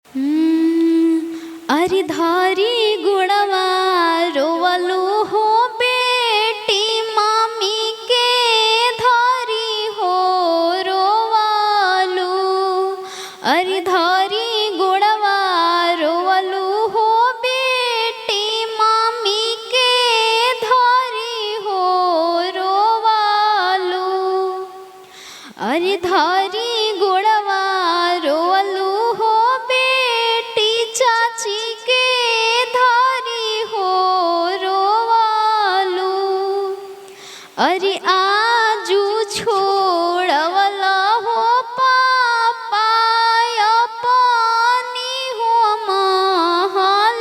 अरे धारी गुणवा रोवलू हो बेटी मामी के धारी हो रोवालू। अरे धारी गुणवा रोवलू हो बेटी मामी के धारी हो रोवालू। अरे धारी गुणवा रोवलू हो बेटी चाची के धारी हो रोवालू। अरे आजू छोड़वला हो पापा अपनी हो महालिया।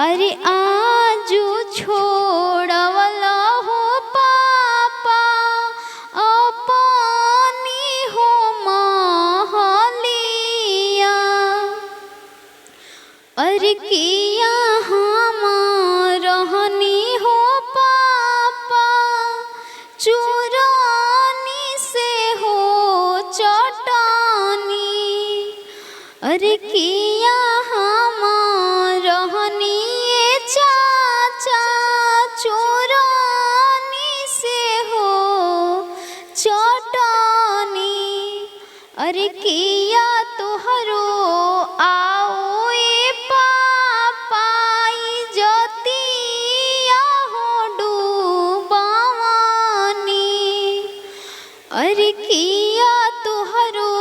अरे आजू छोड़वला हो पापा अपनी हो महालिया। अरे किया हम रहनी हो पापा चुरानी से हो चटानी। अरे किया हम रहनी चाचा चुरानी से हो चटानी। अरे किया तुहरो आओ अरे किया तुहरो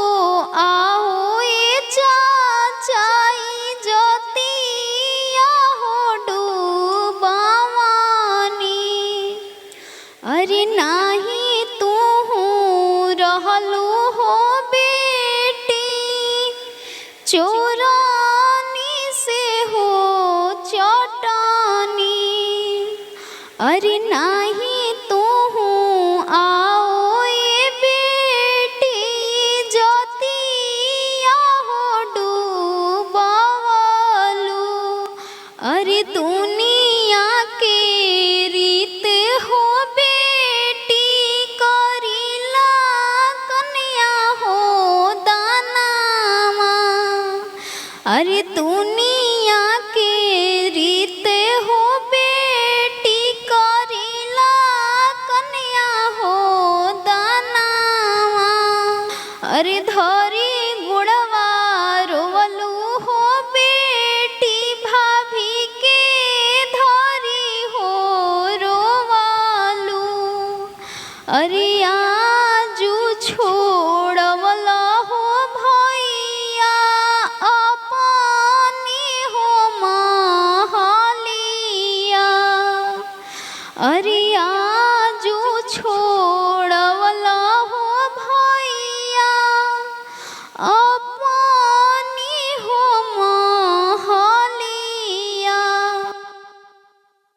आओ ए चाचाई ज्योतिया हो डूबावानी। अरे नाही तू रहलू हो बेटी चोरानी से हो चटानी। अरे नाही तू अरे दुनिया के रीत हो बेटी करीला कन्या हो दानामा। अरे तू